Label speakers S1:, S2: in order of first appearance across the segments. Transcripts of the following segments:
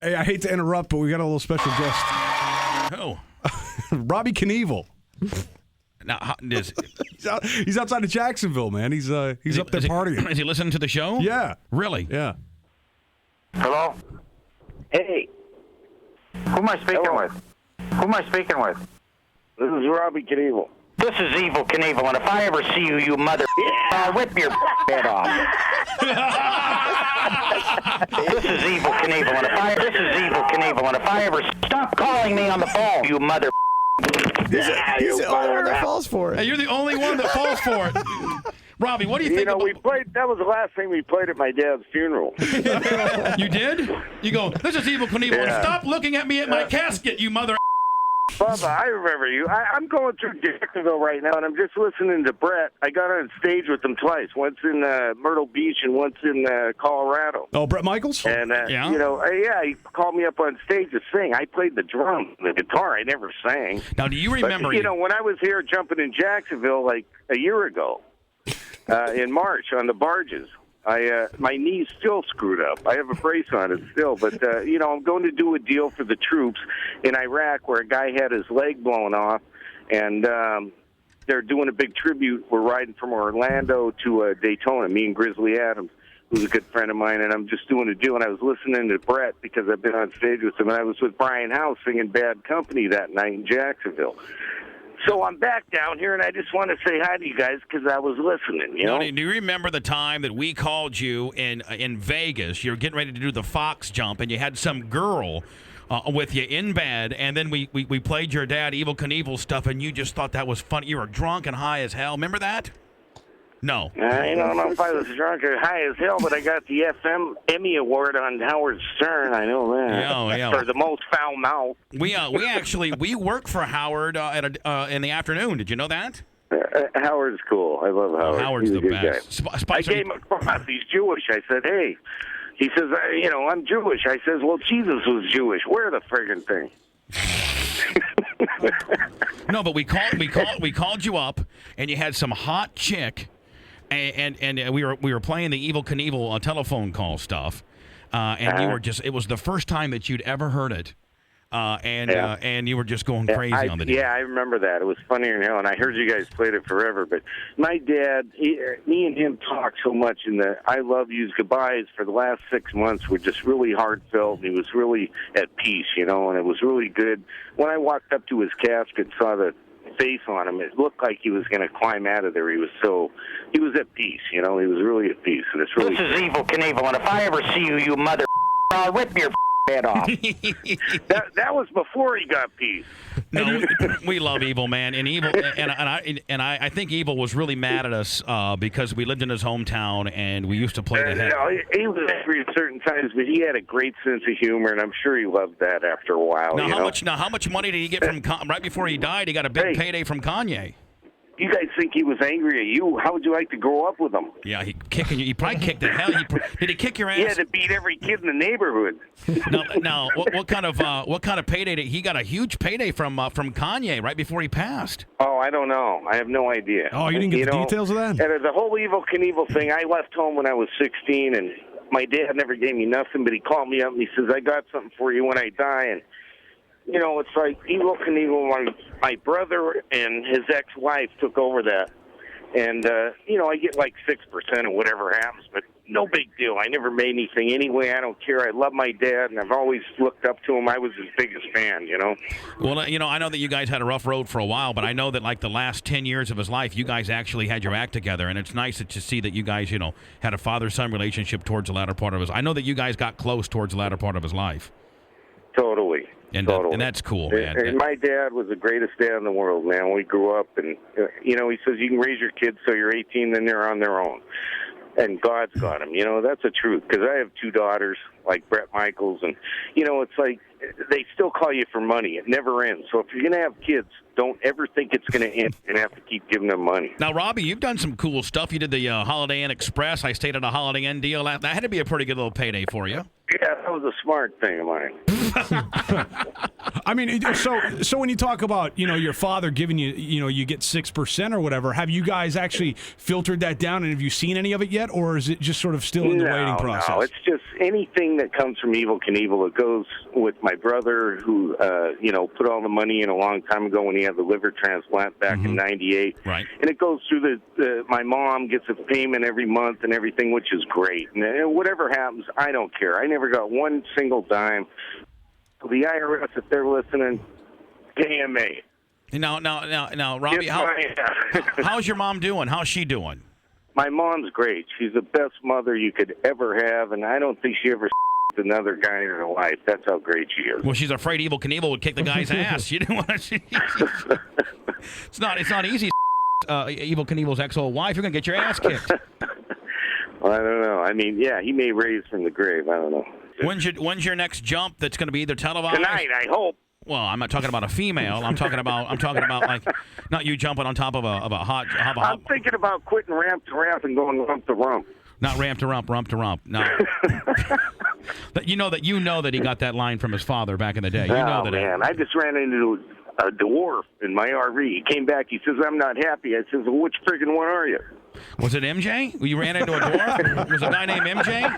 S1: Hey, I hate to interrupt, but we got a little special guest.
S2: Oh.
S1: Robbie Knievel.
S2: Now,
S1: He's outside of Jacksonville, man. He's up there partying.
S2: Is he listening to the show?
S1: Yeah.
S2: Really?
S1: Yeah.
S3: Hello?
S4: Hey,
S3: Who am I speaking
S4: Hello.
S3: with? Who am I speaking with?
S4: this is Robbie Knievel.
S3: This is Evel Knievel, and if I ever see you, you mother, I'll rip your head off. This is Evel Knievel, and if I ever stop calling me on the phone, you mother.
S5: He's the only one that falls for
S2: Hey,
S5: it.
S2: you're the only one that falls for it. Robbie, what do you
S4: You
S2: think
S4: know,
S2: about...
S4: we played. That was the last thing we played at my dad's funeral.
S2: You did? You go, this is Evel Knievel, and
S4: Yeah.
S2: stop looking at me at my casket, you mother...
S4: Bubba, I remember you. I'm going through Jacksonville right now, and I'm just listening to Brett. I got on stage with him twice. Once in Myrtle Beach and once in Colorado.
S1: Oh, Brett Michaels?
S4: And,
S2: Yeah?
S4: he called me up on stage to sing. I played the drum, the guitar. I never sang.
S2: Now, do you remember...
S4: But, when I was here jumping in Jacksonville like a year ago, in March on the barges, my knee's still screwed up. I have a brace on it still, but I'm going to do a deal for the troops in Iraq where a guy had his leg blown off, and they're doing a big tribute. We're riding from Orlando to Daytona, me and Grizzly Adams, who's a good friend of mine, and I'm just doing a deal. And I was listening to Brett because I've been on stage with him, and I was with Brian House singing Bad Company that night in Jacksonville. So I'm back down here, and I just want to say hi to you guys because I was listening,
S2: Now, do you remember the time that we called you in Vegas? You were getting ready to do the fox jump, and you had some girl with you in bed, and then we played your dad, Evel Knievel stuff, and you just thought that was funny. You were drunk and high as hell. Remember that? No.
S4: I don't know if I was drunk or high as hell, but I got the Emmy Award on Howard Stern. I know that.
S2: Yeah.
S4: For the most foul mouth.
S2: We work for Howard in the afternoon. Did you know that?
S4: Howard's cool. I love Howard.
S2: Howard's
S4: He's
S2: the
S4: a good
S2: best.
S4: guy. I
S2: Spicer,
S4: came across. He's Jewish. I said, hey. He says, I'm Jewish. I says, well, Jesus was Jewish. Wear the friggin' thing.
S2: No, but we called you up, and you had some hot chick, and we were playing the Evel Knievel telephone call stuff, and you were just, it was the first time that you'd ever heard it, and you were just going crazy on the deal.
S4: Yeah, I remember that. It was funnier than hell, and I heard you guys played it forever. But my dad, me and him talked so much in the I love yous goodbyes for the last 6 months were just really heartfelt. And he was really at peace, and it was really good. When I walked up to his casket, saw the face on him, it looked like he was going to climb out of there. He was at peace, he was really at peace. And it's really
S3: This is Evel Knievel, and if I ever see you, you mother, I'll rip your head off.
S4: that was before he got peace.
S2: No, we love Evel, man, and Evel, and I think Evel was really mad at us because we lived in his hometown and we used to play the head.
S4: He was angry at certain times, but he had a great sense of humor, and I'm sure he loved that after a while.
S2: How much money did he get from right before he died? He got a big payday from Kanye.
S4: You guys think he was angry at you? How would you like to grow up with him?
S2: Yeah, he kicking you. He probably kicked the hell. Did he kick your ass?
S4: He had to beat every kid in the neighborhood.
S2: No. What kind of payday did he got? A huge payday from Kanye right before he passed.
S4: Oh, I don't know. I have no idea.
S1: Oh, you didn't get the details of that?
S4: And the whole Evel Knievel thing, I left home when I was 16, and my dad never gave me nothing, but he called me up and he says, I got something for you when I die. And it's like Evel Knievel, my brother and his ex-wife took over that. And, I get like 6% of whatever happens, but no big deal. I never made anything anyway. I don't care. I love my dad, and I've always looked up to him. I was his biggest fan,
S2: Well, I know that you guys had a rough road for a while, but I know that like the last 10 years of his life, you guys actually had your act together, and it's nice to see that you guys, had a father-son relationship towards the latter part of his. I know that you guys got close towards the latter part of his life.
S4: Totally.
S2: And that's cool, man.
S4: And my dad was the greatest dad in the world, man. We grew up, and, he says you can raise your kids so you're 18, then they're on their own. And God's got them. That's the truth. Because I have 2 daughters, like Brett Michaels, and, it's like they still call you for money. It never ends. So if you're going to have kids, don't ever think it's going to end. You're going to have to keep giving them money.
S2: Now, Robbie, you've done some cool stuff. You did the Holiday Inn Express. I stayed at a Holiday Inn deal. That had to be a pretty good little payday for you.
S4: Yeah, that was a smart thing of mine.
S1: I mean, so when you talk about, your father giving you, you get 6% or whatever, have you guys actually filtered that down, and have you seen any of it yet, or is it just sort of still in the waiting process?
S4: No, anything that comes from Evel Knievel, it goes with my brother who, put all the money in a long time ago when he had the liver transplant back in '98.
S2: Right.
S4: And it goes through my mom gets a payment every month and everything, which is great. And whatever happens, I don't care. I never got one single dime. The IRS, if they're listening, KMA.
S2: Now, Robbie, how's your mom doing? How's she doing?
S4: My mom's great. She's the best mother you could ever have, and I don't think she ever another guy in her life. That's how great she is.
S2: Well, she's afraid Evel Knievel would kick the guy's ass. You didn't want to. It's not easy. Evel Knievel's ex-old wife, you're gonna get your ass kicked.
S4: Well, I don't know. I mean, yeah, he may raise from the grave. I don't know.
S2: When's your next jump? That's going to be either televised
S4: tonight. I hope.
S2: Well, I'm not talking about a female. I'm talking about like not you jumping on top of a hot.
S4: I'm thinking about quitting ramp to ramp and going rump to rump.
S2: Not ramp to rump, rump to rump. No. But you know that he got that line from his father back in the day. You know that.
S4: Man, I just ran into a dwarf in my RV. He came back. He says, "I'm not happy." I says, "Well, which friggin' one are you?"
S2: Was it MJ? You ran into a dwarf? Was a guy named MJ?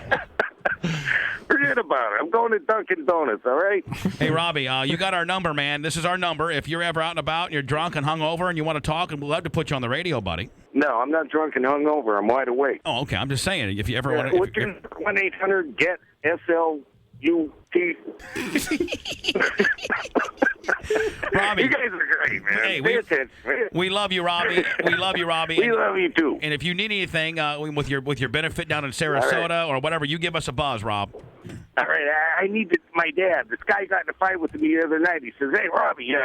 S4: Forget about it. I'm going to Dunkin' Donuts, all right?
S2: Hey, Robbie, you got our number, man. This is our number. If you're ever out and about and you're drunk and hungover and you want to talk, and we'd love to put you on the radio, buddy.
S4: No, I'm not drunk and hungover. I'm wide awake.
S2: Oh, okay. I'm just saying, if you ever want to...
S4: What's your 1-800-GET-SLUT?
S2: Robbie,
S4: you guys are great, man.
S2: Hey, we love you, Robbie. We love you, Robbie.
S4: We love you, too.
S2: And if you need anything with your benefit down in Sarasota or whatever, you give us a buzz, Rob.
S4: All right, I need my dad. This guy got in a fight with me the other night. He says, "Hey, Robbie, you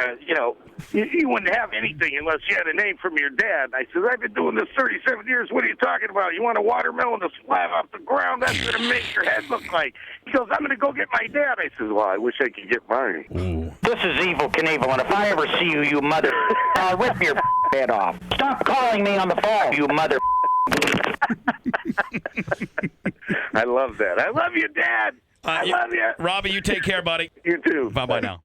S4: wouldn't have anything unless you had a name from your dad." I says, "I've been doing this 37 years. What are you talking about? You want a watermelon to fly off the ground? That's going to make your head look like." He goes, "I'm going to go get my dad." I says, "Well, I wish I could get mine."
S2: Ooh.
S3: This is Evel Knievel, and if I ever see you, you mother, I'll rip your head off. Stop calling me on the phone, you mother.
S4: I love that. I love you, Dad. I love you.
S2: Robbie, you take care, buddy.
S4: You too.
S2: Bye-bye now.